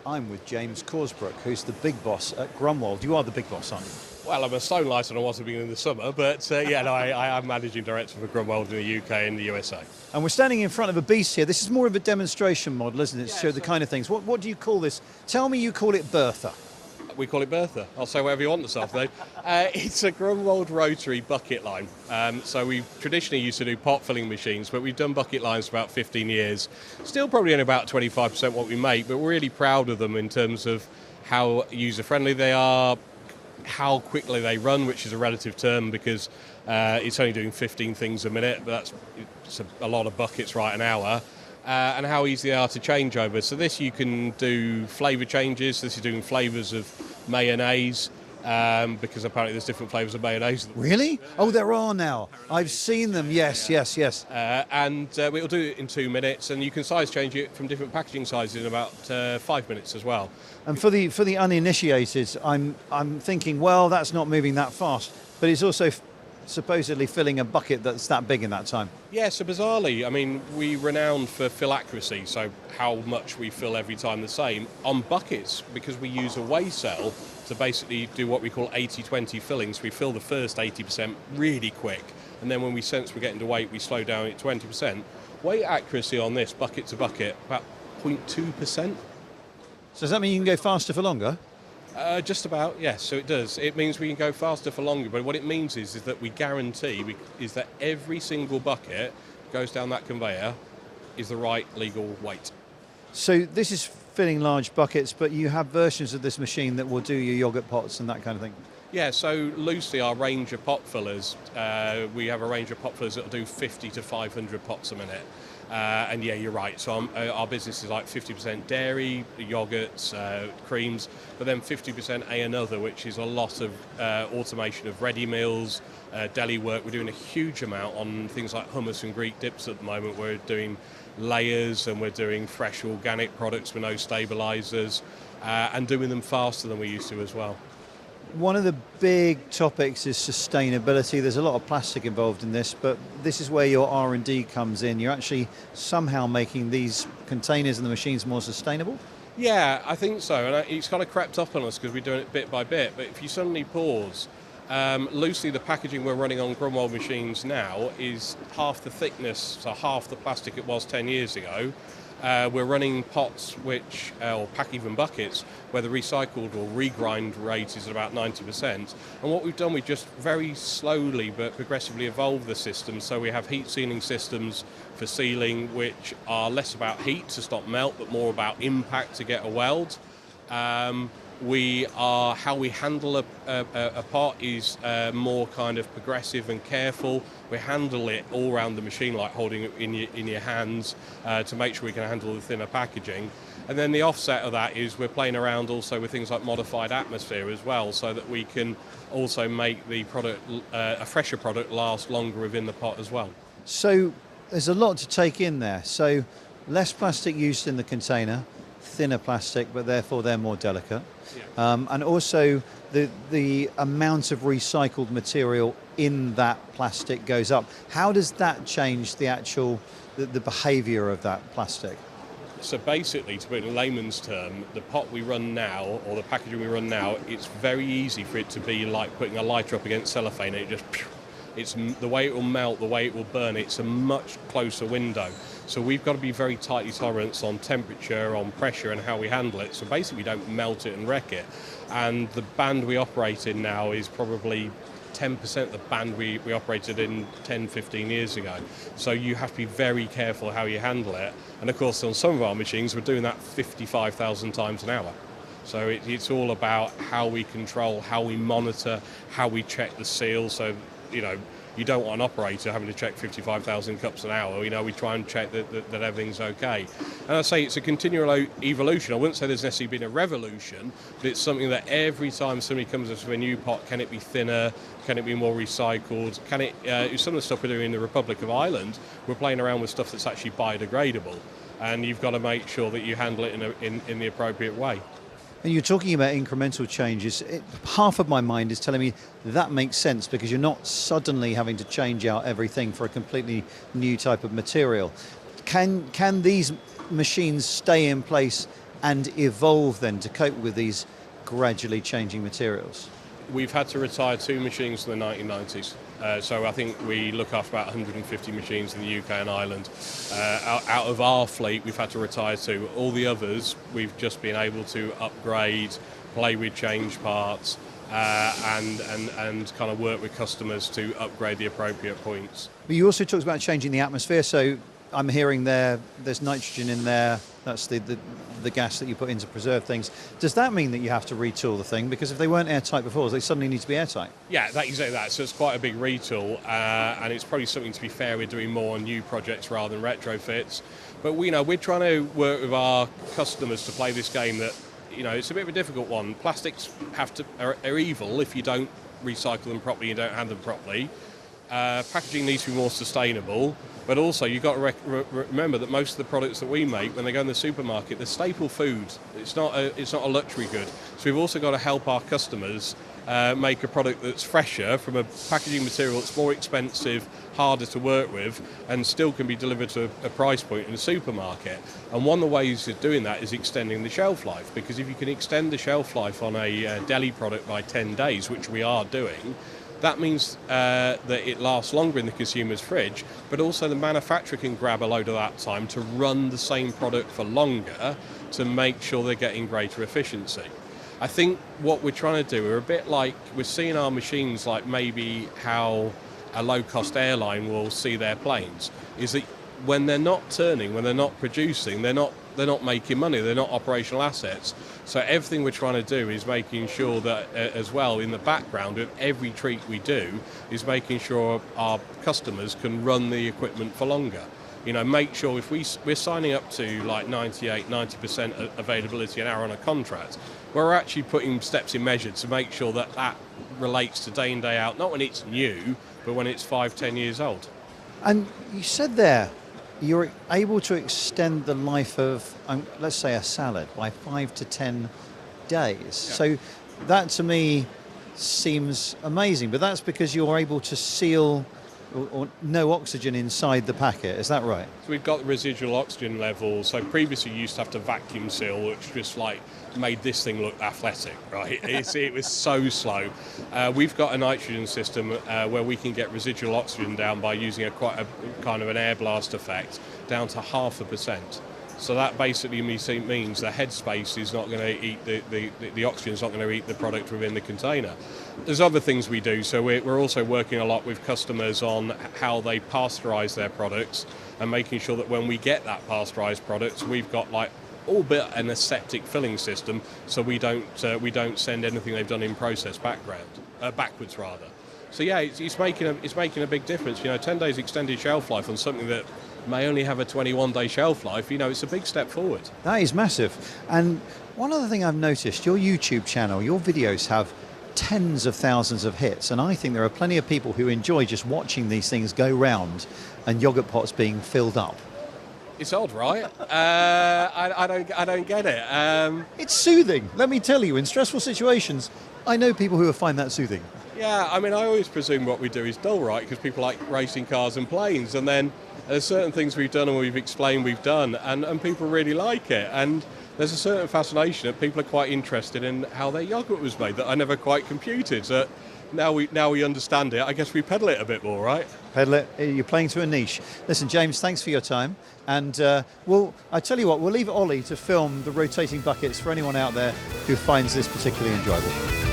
I'm with James Corsbrook, who's the big boss at Grunwald. You are the big boss, aren't you? Well, I'm a stone lighter and I was at the beginning of the summer, but I am managing director for Grunwald in the UK and the USA. And we're standing in front of a beast here. This is more of a demonstration model, isn't it? To show the kind of things. What do you call this? Tell me you call it Bertha. We call it Bertha. I'll say whatever you want this afternoon. It's a Grunwald rotary bucket line. So we traditionally used to do pot filling machines, but we've done bucket lines for about 15 years. Still probably only about 25% what we make, but we're really proud of them in terms of how user-friendly they are, how quickly they run, which is a relative term because it's only doing 15 things a minute, but it's a lot of buckets right an hour. And how easy they are to change over. So this you can do flavour changes. This is doing flavours of mayonnaise because apparently there's different flavours of mayonnaise. Really? Oh, there are now. I've seen them. Yes. And we'll do it in 2 minutes, and you can size change it from different packaging sizes in about 5 minutes as well. And for the uninitiated, I'm thinking, well, that's not moving that fast, but it's also supposedly filling a bucket that's that big in that time. Yeah, so bizarrely, I mean, we renowned for fill accuracy, so how much we fill every time the same, on buckets, because we use a weigh cell to basically do what we call 80-20 fillings. We fill the first 80% really quick, and then when we sense we're getting to weight, we slow down at 20%. Weight accuracy on this, bucket to bucket, about 0.2%. So does that mean you can go faster for longer? Just about, yes, so it does. It means we can go faster for longer, but what it means is that we guarantee is that every single bucket goes down that conveyor is the right legal weight. So this is filling large buckets, but you have versions of this machine that will do your yoghurt pots and that kind of thing? Yeah, so loosely our range of pot fillers, we have a range of pot fillers that will do 50 to 500 pots a minute. And yeah, you're right. So our business is like 50% dairy, yogurts, creams, but then 50% another, which is a lot of automation of ready meals, deli work. We're doing a huge amount on things like hummus and Greek dips at the moment. We're doing layers and we're doing fresh organic products with no stabilizers and doing them faster than we used to as well. One of the big topics is sustainability. There's a lot of plastic involved in this, but this is where your R&D comes in. You're actually somehow making these containers and the machines more sustainable? Yeah, I think so. And it's kind of crept up on us because we're doing it bit by bit. But if you suddenly pause, loosely the packaging we're running on Grunwald machines now is half the thickness, so half the plastic it was 10 years ago. We're running pots or even buckets, where the recycled or regrind rate is at about 90%. And what we've done, we've just very slowly but progressively evolved the system. So we have heat sealing systems for sealing, which are less about heat to stop melt, but more about impact to get a weld. How we handle a pot is more kind of progressive and careful. We handle it all around the machine, like holding it in your hands to make sure we can handle the thinner packaging. And then the offset of that is we're playing around also with things like modified atmosphere as well, so that we can also make the product, a fresher product, last longer within the pot as well. So there's a lot to take in there. So less plastic used in the container, thinner plastic, but therefore they're more delicate. Yeah. And also the amount of recycled material in that plastic goes up. How does that change the behaviour of that plastic? So basically, to put it in layman's term, the pot we run now, or the packaging we run now, it's very easy for it to be like putting a lighter up against cellophane. It's the way it will melt, the way it will burn, it's a much closer window. So we've got to be very tightly tolerant on temperature, on pressure, and how we handle it. So basically, we don't melt it and wreck it. And the band we operate in now is probably 10% the band we operated in 10, 15 years ago. So you have to be very careful how you handle it. And of course, on some of our machines, we're doing that 55,000 times an hour. So it's all about how we control, how we monitor, how we check the seal. So, you don't want an operator having to check 55,000 cups an hour. We try and check that everything's okay. And I say it's a continual evolution. I wouldn't say there's necessarily been a revolution, but it's something that every time somebody comes up with a new pot, can it be thinner? Can it be more recycled? Can it? Some of the stuff we're doing in the Republic of Ireland, we're playing around with stuff that's actually biodegradable, and you've got to make sure that you handle it in the appropriate way. And you're talking about incremental changes. Half of my mind is telling me that makes sense because you're not suddenly having to change out everything for a completely new type of material. Can these machines stay in place and evolve then to cope with these gradually changing materials? We've had to retire 2 machines in the 1990s. So I think we look after about 150 machines in the UK and Ireland. Out of our fleet, we've had to retire 2. All the others, we've just been able to upgrade, play with change parts, and kind of work with customers to upgrade the appropriate points. But you also talked about changing the atmosphere, so I'm hearing there's nitrogen in there, that's the gas that you put in to preserve things. Does that mean that you have to retool the thing? Because if they weren't airtight before, they suddenly need to be airtight. Yeah, exactly that. So it's quite a big retool, and it's probably something, to be fair, we're doing more on new projects rather than retrofits. But we're trying to work with our customers to play this game that, it's a bit of a difficult one. Plastics are evil if you don't recycle them properly, you don't handle them properly. Packaging needs to be more sustainable, but also you've got to remember that most of the products that we make, when they go in the supermarket, they're staple food. It's not a luxury good. So we've also got to help our customers make a product that's fresher from a packaging material that's more expensive, harder to work with, and still can be delivered to a price point in a supermarket. And one of the ways of doing that is extending the shelf life, because if you can extend the shelf life on a deli product by 10 days, which we are doing, that means that it lasts longer in the consumer's fridge, but also the manufacturer can grab a load of that time to run the same product for longer to make sure they're getting greater efficiency. I think what we're trying to do, we're a bit like, we're seeing our machines like maybe how a low-cost airline will see their planes, is that when they're not turning, when they're not producing, they're not making money, they're not operational assets. So everything we're trying to do is making sure that as well in the background of every treat we do is making sure our customers can run the equipment for longer. Make sure if we're signing up to like 90% availability an hour on a contract, we're actually putting steps in measure to make sure that that relates to day in, day out, not when it's new, but when it's 5-10 years old. And you said there, you're able to extend the life of, let's say, a salad by 5 to 10 days. Yeah. So that to me seems amazing, but that's because you're able to seal or no oxygen inside the packet, is that right? So we've got the residual oxygen levels. So previously you used to have to vacuum seal, which just made this thing look athletic, right? It was so slow. We've got a nitrogen system where we can get residual oxygen down by using quite a kind of an air blast effect down to 0.5%. So that basically means the headspace is not going to eat the oxygen is not going to eat the product within the container. There's other things we do. So we're also working a lot with customers on how they pasteurize their products and making sure that when we get that pasteurized product, we've got all but an aseptic filling system, so we don't send anything they've done in process backwards rather. So yeah, it's making a big difference. 10 days extended shelf life on something that may only have a 21-day shelf life. It's a big step forward. That is massive. And one other thing I've noticed, your YouTube channel, your videos have tens of thousands of hits, and I think there are plenty of people who enjoy just watching these things go round and yogurt pots being filled up. It's odd, right? I don't get it. It's soothing. Let me tell you, in stressful situations, I know people who will find that soothing. Yeah, I always presume what we do is dull, right? Because people like racing cars and planes, and then there's certain things we've done and we've explained we've done, and people really like it. And there's a certain fascination that people are quite interested in how their yogurt was made that I never quite computed. So now we understand it. I guess we peddle it a bit more, right? Peddle it. You're playing to a niche. Listen, James, thanks for your time. And I tell you what, we'll leave Ollie to film the rotating buckets for anyone out there who finds this particularly enjoyable.